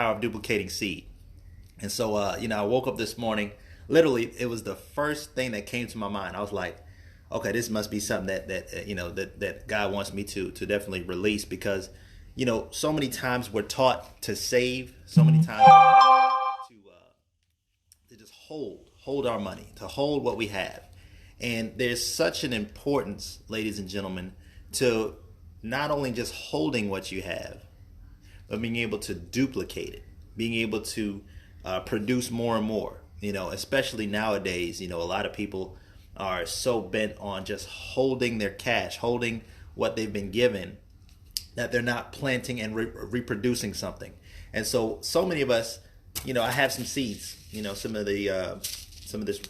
power of duplicating seed. And so, I woke up this morning. Literally, it was the first thing that came to my mind. I was like, okay, this must be something that God wants me to definitely release because, so many times we're taught to save. So many times we're taught to just hold our money, to hold what we have. And there's such an importance, ladies and gentlemen, to not only just holding what you have, but being able to duplicate it, being able to produce more and more. Especially nowadays, a lot of people are so bent on just holding their cash, holding what they've been given, that they're not planting and reproducing something. And so many of us, I have some seeds, some of this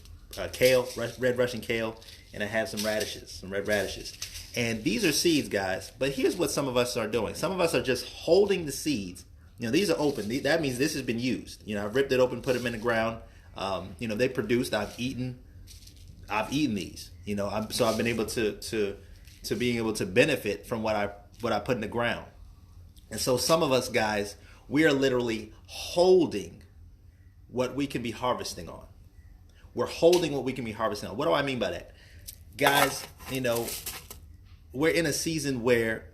kale, red Russian kale, and I have some red radishes. And these are seeds, guys. But here's what some of us are doing. Some of us are just holding the seeds. These are open. That means this has been used. I've ripped it open, put them in the ground. They produced. I've eaten these. So I've been able to being able to benefit from what I put in the ground. And so some of us guys, we are literally holding what we can be harvesting on. We're holding what we can be harvesting on. What do I mean by that? Guys, we're in a season where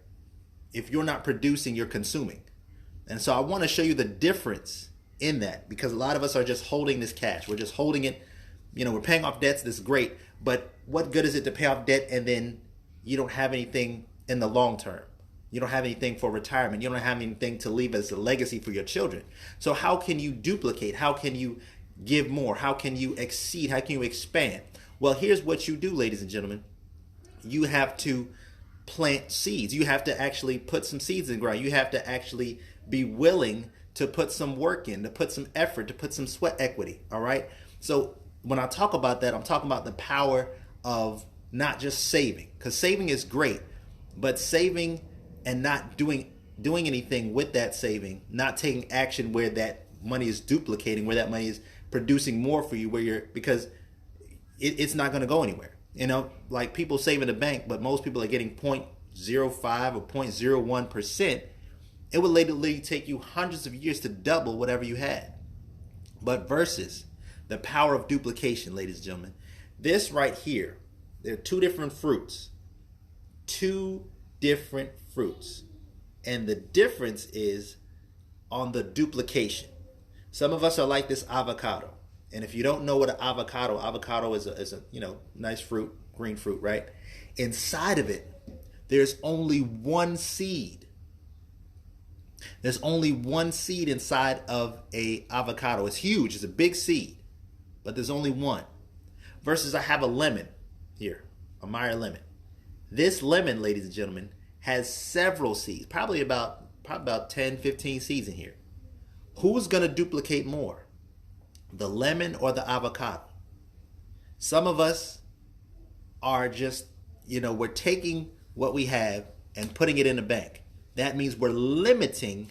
if you're not producing, you're consuming. And so I want to show you the difference in that, because a lot of us are just holding this cash. We're just holding it. We're paying off debts. This is great. But what good is it to pay off debt and then you don't have anything in the long term? You don't have anything for retirement. You don't have anything to leave as a legacy for your children. So how can you duplicate? How can you give more? How can you exceed? How can you expand? Well, here's what you do, ladies and gentlemen. You have to plant seeds. You have to actually put some seeds in the ground. You have to actually be willing to put some work in, to put some effort, to put some sweat equity. All right. So when I talk about that, I'm talking about the power of not just saving, because saving is great, but saving and not doing anything with that saving, not taking action where that money is duplicating, where that money is producing more for you, because it's not going to go anywhere. Like people save in the bank, but most people are getting 0.05 or 0.01%. It would literally take you hundreds of years to double whatever you had. But versus the power of duplication, ladies and gentlemen, this right here, there are two different fruits. And the difference is on the duplication. Some of us are like this avocado. And if you don't know what an avocado is a nice fruit, green fruit, right? Inside of it, there's only one seed. There's only one seed inside of a avocado. It's huge. It's a big seed, but there's only one. Versus I have a lemon here, a Meyer lemon. This lemon, ladies and gentlemen, has several seeds, probably about 10, 15 seeds in here. Who's going to duplicate more, the lemon or the avocado? Some of us are just, we're taking what we have and putting it in the bank. That means we're limiting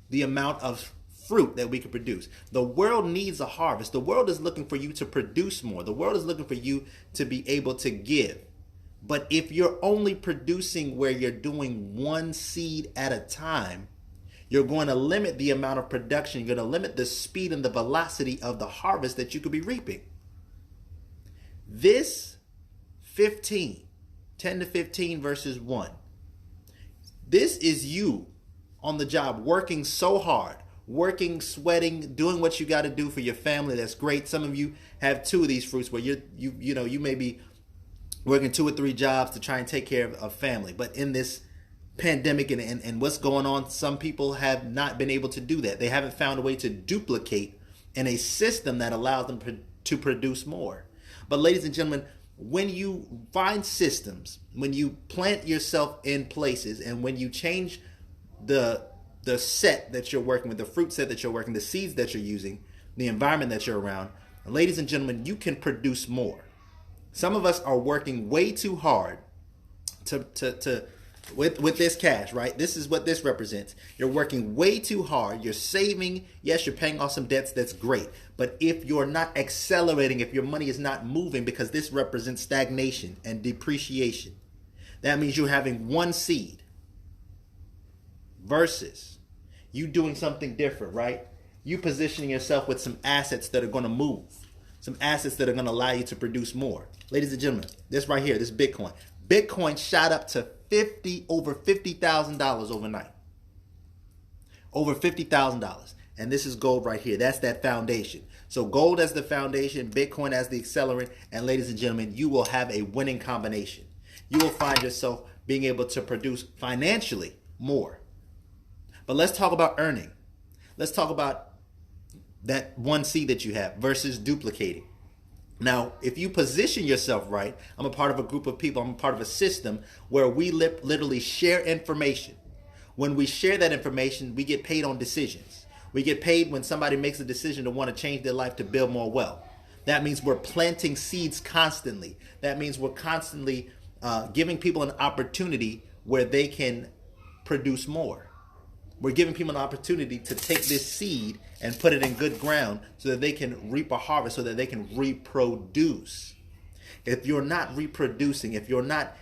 the amount of fruit that we can produce. The world needs a harvest. The world is looking for you to produce more. The world is looking for you to be able to give. But if you're only producing where you're doing one seed at a time, you're going to limit the amount of production. You're going to limit the speed and the velocity of the harvest that you could be reaping. This 10 to 15 versus 1. This is you on the job, working so hard, sweating, doing what you got to do for your family. That's great. Some of you have two of these fruits where you may be working 2 or 3 jobs to try and take care of family. But in this pandemic and what's going on, some people have not been able to do that. They haven't found a way to duplicate in a system that allows them to produce more. But ladies and gentlemen, when you find systems, when you plant yourself in places, and when you change the set that you're working with, the fruit set that you're working, the seeds that you're using, the environment that you're around, ladies and gentlemen, you can produce more. Some of us are working way too hard with this cash, right? This is what this represents. You're working way too hard. You're saving. Yes, you're paying off some debts. That's great. But if you're not accelerating, if your money is not moving, because this represents stagnation and depreciation, that means you're having one seed versus You doing something different, right? You positioning yourself with some assets that are going to move, some assets that are going to allow you to produce more. Ladies and gentlemen, this right here, this Bitcoin. Bitcoin shot up to over $50,000 overnight. Over $50,000. And this is gold right here. That's that foundation. So gold as the foundation, Bitcoin as the accelerant, and ladies and gentlemen, you will have a winning combination. You will find yourself being able to produce financially more. But let's talk about earning. Let's talk about that one seed that you have versus duplicating. Now, if you position yourself right, I'm a part of a group of people, I'm a part of a system where we literally share information. When we share that information, we get paid on decisions. We get paid when somebody makes a decision to want to change their life to build more wealth. That means we're planting seeds constantly. That means we're constantly giving people an opportunity where they can produce more. We're giving people an opportunity to take this seed and put it in good ground so that they can reap a harvest, so that they can reproduce. If you're not reproducing, if you're not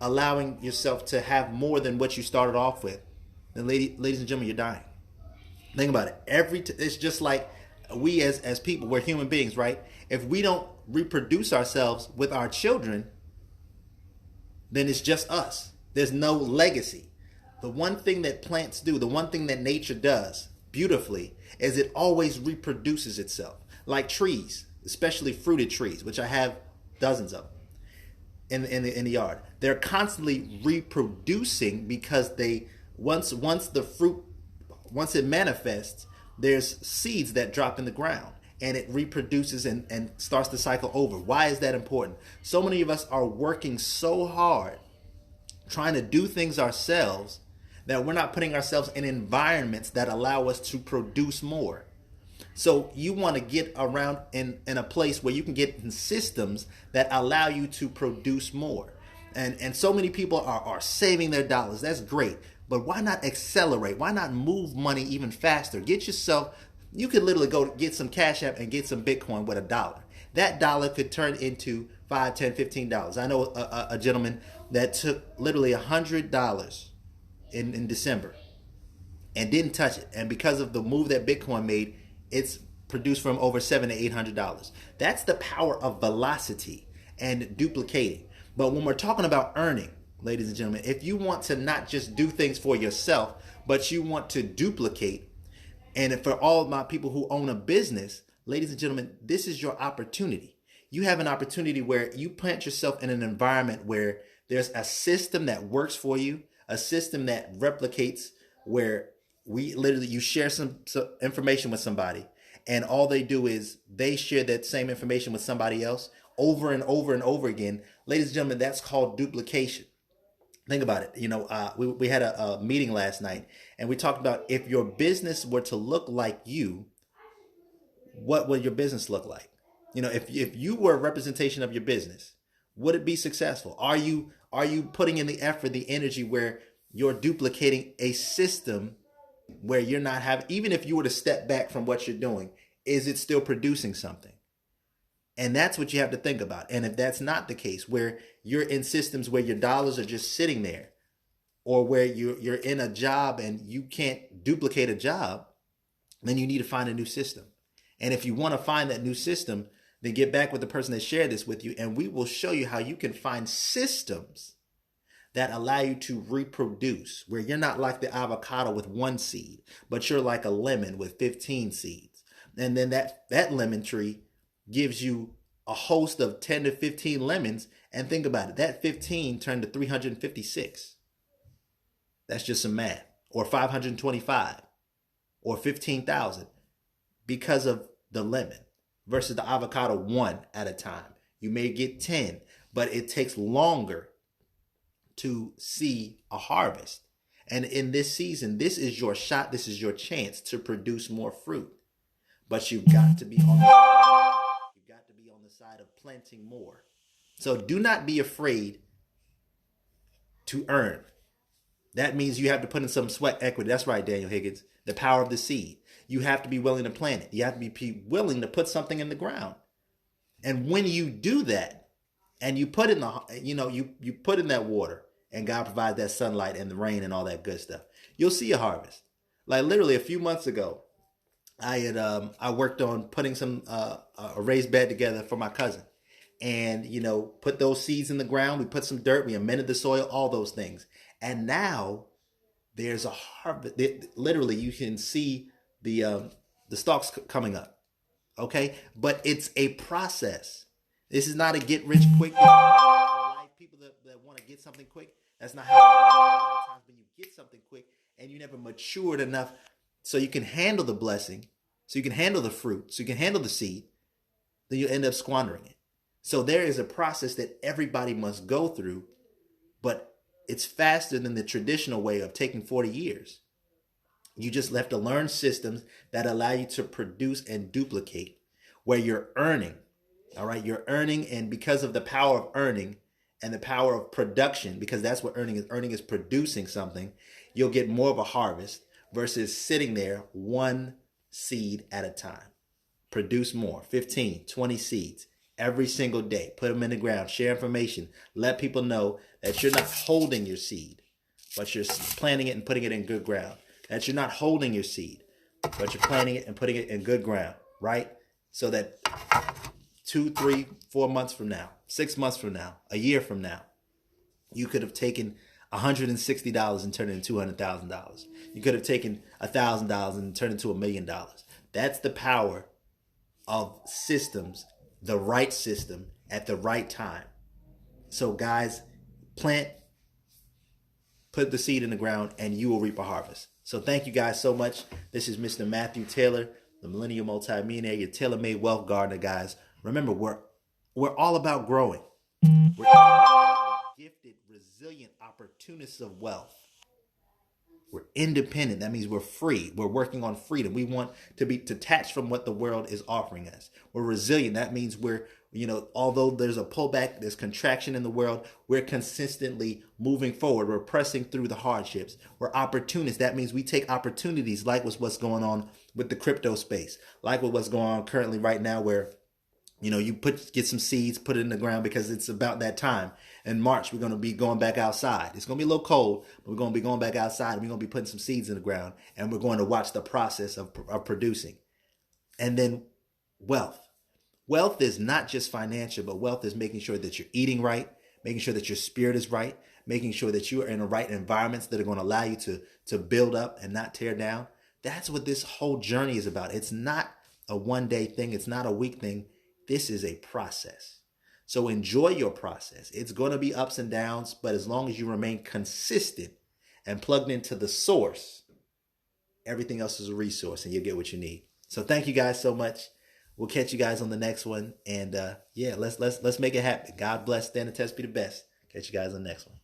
allowing yourself to have more than what you started off with, then ladies and gentlemen, you're dying. Think about it. It's just like we as people, we're human beings, right? If we don't reproduce ourselves with our children, then it's just us. There's no legacy. The one thing that plants do, the one thing that nature does beautifully, is it always reproduces itself. Like trees, especially fruited trees, which I have dozens of in the yard. They're constantly reproducing because they once it manifests, there's seeds that drop in the ground and it reproduces and starts the cycle over. Why is that important? So many of us are working so hard trying to do things ourselves that we're not putting ourselves in environments that allow us to produce more. So you want to get around in a place where you can get in systems that allow you to produce more. And so many people are saving their dollars. That's great. But why not accelerate? Why not move money even faster? Get yourself, you could literally go get some Cash App and get some Bitcoin with $1. That dollar could turn into $5, $10, $15. I know a gentleman that took literally $100 in December and didn't touch it. And because of the move that Bitcoin made, it's produced from over $700 to $800. That's the power of velocity and duplicating. But when we're talking about earning, ladies and gentlemen, if you want to not just do things for yourself, but you want to duplicate, and for all of my people who own a business, ladies and gentlemen, this is your opportunity. You have an opportunity where you plant yourself in an environment where there's a system that works for you, a system that replicates, where you share some information with somebody, and all they do is they share that same information with somebody else over and over and over again. Ladies and gentlemen, that's called duplication. Think about it. We had a meeting last night, and we talked about if your business were to look like you, what would your business look like? If you were a representation of your business, would it be successful? Are you putting in the effort, the energy where you're duplicating a system where you're not having, even if you were to step back from what you're doing, is it still producing something? And that's what you have to think about. And if that's not the case, where you're in systems where your dollars are just sitting there, or where you're in a job and you can't duplicate a job, then you need to find a new system. And if you want to find that new system, then get back with the person that shared this with you, and we will show you how you can find systems that allow you to reproduce, where you're not like the avocado with one seed, but you're like a lemon with 15 seeds. And then that lemon tree gives you a host of 10 to 15 lemons. And think about it, that 15 turned to 356. That's just some math. Or 525 or 15,000 because of the lemon versus the avocado one at a time. You may get 10, but it takes longer to see a harvest. And in this season, this is your shot, this is your chance to produce more fruit. But you've got to be on the side of planting more. So do not be afraid to earn. That means you have to put in some sweat equity. That's right, Daniel Higgins. The power of the seed. You have to be willing to plant it. You have to be willing to put something in the ground. And when you do that, and you put in you put in that water, and God provides that sunlight and the rain and all that good stuff, you'll see a harvest. Like literally a few months ago, I worked on putting a raised bed together for my cousin, and put those seeds in the ground. We put some dirt, we amended the soil, all those things, and now there's a harvest. Literally, you can see the stalks coming up. Okay, but it's a process. This is not a get rich quick. People that want to get something quick. That's not how. A lot of times when you get something quick and you never matured enough, so you can handle the blessing, so you can handle the fruit, so you can handle the seed, then you end up squandering it. So there is a process that everybody must go through, but it's faster than the traditional way of taking 40 years. You just have to learn systems that allow you to produce and duplicate where you're earning. All right, you're earning, and because of the power of earning and the power of production, because that's what earning is. Earning is producing something. You'll get more of a harvest versus sitting there one seed at a time. Produce more, 15, 20 seeds every single day. Put them in the ground, share information, let people know that you're not holding your seed, but you're planting it and putting it in good ground. That you're not holding your seed, but you're planting it and putting it in good ground, right? So that 2, 3, 4 months from now, 6 months from now, a year from now, you could have taken $160 and turned it into $200,000. You could have taken $1,000 and turned it into $1 million. That's the power of systems, the right system at the right time. So guys, plant, put the seed in the ground, and you will reap a harvest. So thank you guys so much. This is Mr. Matthew Taylor, the Millennial Multimillionaire, your tailor-made wealth gardener, guys. Remember, we're all about growing. We're gifted, resilient opportunists of wealth. We're independent. That means we're free. We're working on freedom. We want to be detached from what the world is offering us. We're resilient. That means we're, although there's a pullback, there's contraction in the world, we're consistently moving forward. We're pressing through the hardships. We're opportunists. That means we take opportunities like what's going on with the crypto space, like what's going on currently right now where you get some seeds, put it in the ground because it's about that time. In March, we're going to be going back outside. It's going to be a little cold, but we're going to be going back outside, and we're going to be putting some seeds in the ground, and we're going to watch the process of producing. And then wealth. Wealth is not just financial, but wealth is making sure that you're eating right, making sure that your spirit is right, making sure that you are in the right environments that are going to allow you to build up and not tear down. That's what this whole journey is about. It's not a one-day thing. It's not a week thing. This is a process. So enjoy your process. It's going to be ups and downs, but as long as you remain consistent and plugged into the source, everything else is a resource and you'll get what you need. So thank you guys so much. We'll catch you guys on the next one. And let's make it happen. God bless. Stand the test, be the best. Catch you guys on the next one.